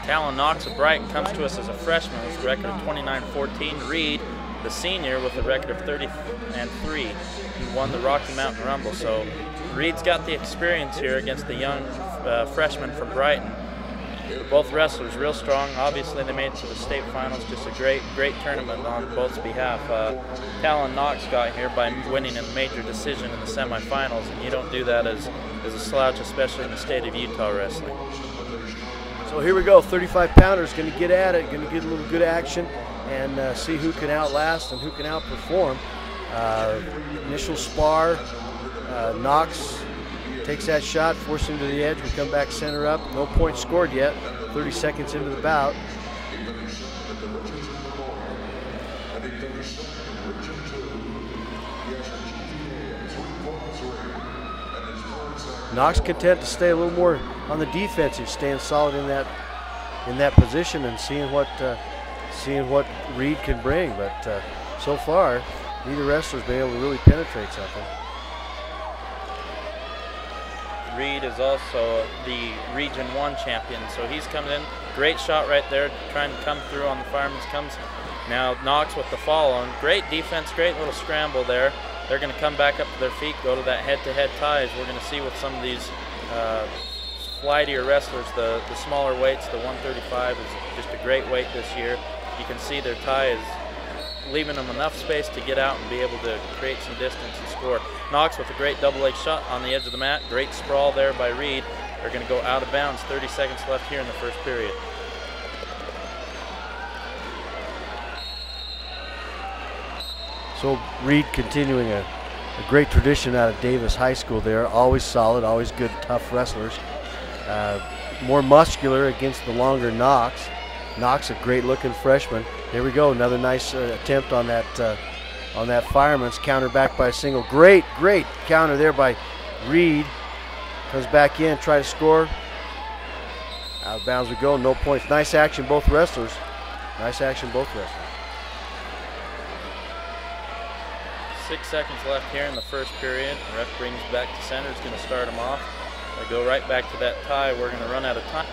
Talon Knox of Brighton comes to us as a freshman with a record of 29-14. Reed, the senior, with a record of 30-3. He won the Rocky Mountain Rumble. So Reed's got the experience here against the young freshman from Brighton. Both wrestlers real strong. Obviously, they made it to the state finals. Just a great tournament on both behalf. Talon Knox got here by winning a major decision in the semifinals, and you don't do that as a slouch, especially in the state of Utah wrestling. So here we go, 35-pounders going to get at it, going to get a little good action and see who can outlast and who can outperform. Initial spar, Knox takes that shot, forced him to the edge. We come back center up, no points scored yet, 30 seconds into the bout. Knox content to stay a little more on the defensive, staying solid in that position and seeing what Reed can bring. But so far, neither wrestler's been able to really penetrate something. Reed is also the Region 1 champion, so he's coming in. Great shot right there, trying to come through on the fireman's. Comes now Knox with the follow-on. Great defense, great little scramble there. They're going to come back up to their feet, go to that head-to-head ties. We're going to see with some of these flightier wrestlers, the smaller weights, the 135 is just a great weight this year. You can see their tie is leaving them enough space to get out and be able to create some distance and score. Knox with a great double leg shot on the edge of the mat. Great sprawl there by Reed. They're going to go out of bounds. 30 seconds left here in the first period. So Reed continuing a great tradition out of Davis High School there. Always solid, always good, tough wrestlers. More muscular against the longer Knox. Knox, a great looking freshman. Here we go, another nice attempt on that fireman's, counter back by a single. Great counter there by Reed. Comes back in, try to score. Out of bounds we go, no points. Nice action, both wrestlers. Nice action, both wrestlers. 6 seconds left here in the first period. The ref brings back to center. It's going to start them off. They go right back to that tie. We're going to run out of time.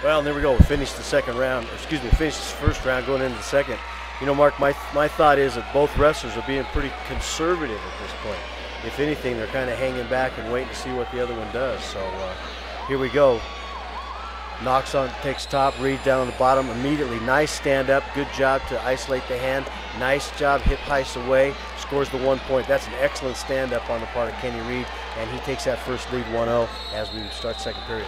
Well, and there we go. We finished the second round. Excuse me, finished the first round, going into the second. You know, Mark, my thought is that both wrestlers are being pretty conservative at this point. If anything, they're kind of hanging back and waiting to see what the other one does. So here we go. Knox on, takes top, Reed down on the bottom immediately. Nice stand up, good job to isolate the hand. Nice job, hip heist away, scores the 1 point. That's an excellent stand up on the part of Kenny Reed, and he takes that first lead 1-0 as we start second period.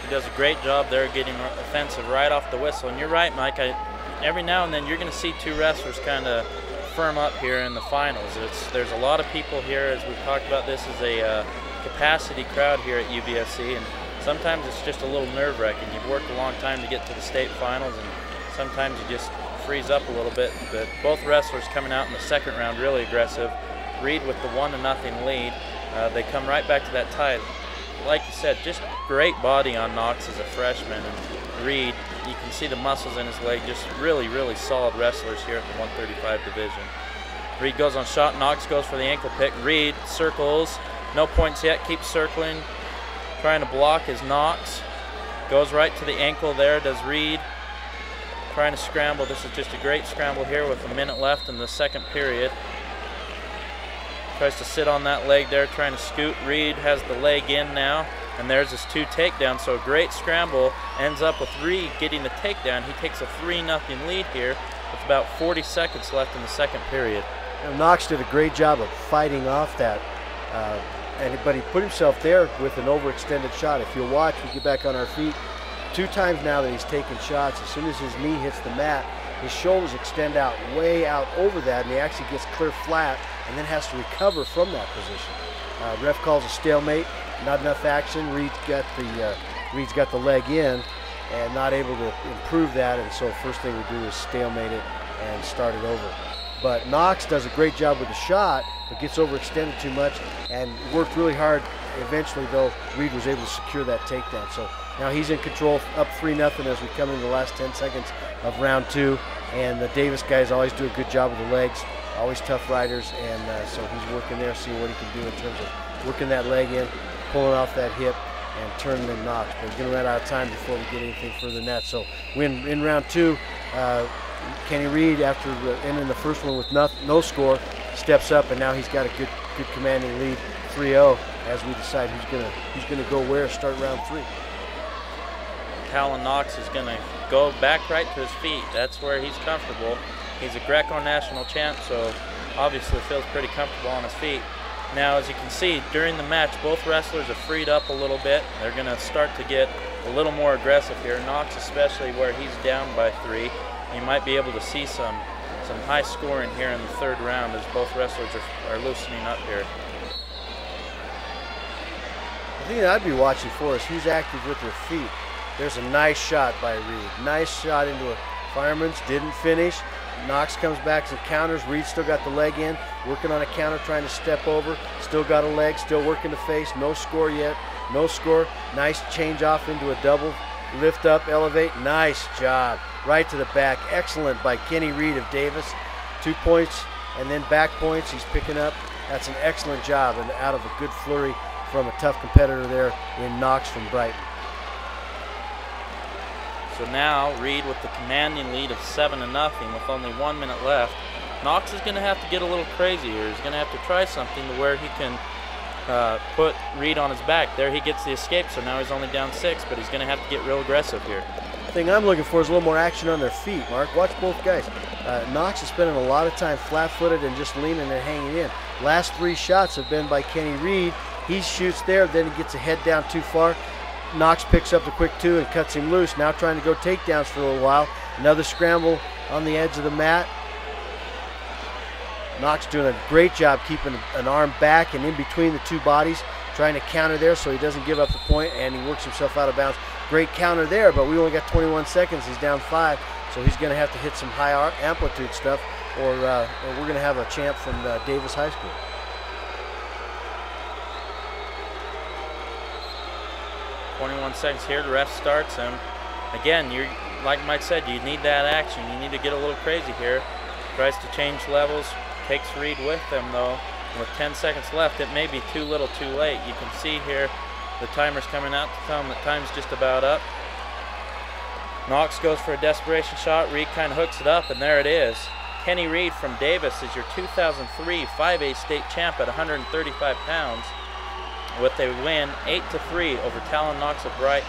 He does a great job there getting offensive right off the whistle. And you're right, Mike, every now and then you're going to see two wrestlers kind of firm up here in the finals. There's a lot of people here, as we've talked about. This is a capacity crowd here at UVSC, and sometimes it's just a little nerve-wracking. You've worked a long time to get to the state finals, and sometimes you just freeze up a little bit. But both wrestlers coming out in the second round really aggressive. Reed with the 1-0 lead. They come right back to that tie. Like you said, just great body on Knox as a freshman. And Reed, you can see the muscles in his leg. Just really solid wrestlers here at the 135 division. Reed goes on shot. Knox goes for the ankle pick. Reed circles. No points yet. Keeps circling. Trying to block is Knox. Goes right to the ankle there, does Reed. Trying to scramble. This is just a great scramble here with a minute left in the second period. Tries to sit on that leg there, trying to scoot. Reed has the leg in now, and there's his 2 takedowns. So a great scramble ends up with Reed getting the takedown. He takes a 3-0 lead here with about 40 seconds left in the second period. Knox did a great job of fighting off that. But he put himself there with an overextended shot. If you'll watch, we get back on our feet. 2 times now that he's taken shots, as soon as his knee hits the mat, his shoulders extend out, way out over that, and he actually gets clear flat and then has to recover from that position. Ref calls a stalemate, not enough action. Reed's got the leg in and not able to improve that, and so first thing we do is stalemate it and start it over. But Knox does a great job with the shot, but gets overextended too much and worked really hard. Eventually, though, Reed was able to secure that takedown. So now he's in control, up 3-0 as we come into the last 10 seconds of round 2. And the Davis guys always do a good job with the legs, always tough riders, and so he's working there, seeing what he can do in terms of working that leg in, pulling off that hip, and Talon Knox. But we're going to run out of time before we get anything further than that. So in round 2, Kenny Reed, after ending the first one with no score, steps up, and now he's got a good commanding lead, 3-0, as we decide who's gonna go where, start round 3. Talon Knox is going to go back right to his feet. That's where he's comfortable. He's a Greco national champ, so obviously feels pretty comfortable on his feet. Now, as you can see, during the match, both wrestlers have freed up a little bit. They're going to start to get a little more aggressive here. Knox, especially where he's down by 3. You might be able to see some high scoring here in the 3rd round as both wrestlers are loosening up here. The thing that I'd be watching for is who's active with their feet. There's a nice shot by Reed. Nice shot into a fireman's, didn't finish. Knox comes back and counters. Reed still got the leg in, working on a counter, trying to step over. Still got a leg, still working the face. No score yet, no score. Nice change off into a double. Lift up, elevate, nice job. Right to the back, excellent by Kenny Reed of Davis. 2 points and then back points he's picking up. That's an excellent job and out of a good flurry from a tough competitor there in Knox from Brighton. So now Reed with the commanding lead of 7-0 with only 1 minute left. Knox is going to have to get a little crazy here. He's going to have to try something to where he can put Reed on his back. There he gets the escape, so now he's only down 6, but he's going to have to get real aggressive here. The thing I'm looking for is a little more action on their feet, Mark. Watch both guys. Knox is spending a lot of time flat-footed and just leaning and hanging in. Last 3 shots have been by Kenny Reed. He shoots there, then he gets a head down too far. Knox picks up the quick 2 and cuts him loose. Now trying to go takedowns for a little while. Another scramble on the edge of the mat. Knox doing a great job keeping an arm back and in between the 2 bodies, trying to counter there so he doesn't give up the point, and he works himself out of bounds. Great counter there, but we only got 21 seconds. He's down 5, so he's going to have to hit some high amplitude stuff, or we're going to have a champ from Davis High School. Seconds here, the ref starts him. Again, like Mike said, you need that action. You need to get a little crazy here. Tries to change levels, takes Reed with him though. With 10 seconds left, it may be too little too late. You can see here the timer's coming out to tell him that time's just about up. Knox goes for a desperation shot. Reed kind of hooks it up, and there it is. Kenny Reed from Davis is your 2003 5A state champ at 135 pounds. With a win 8-3 over Talon Knox of Brighton.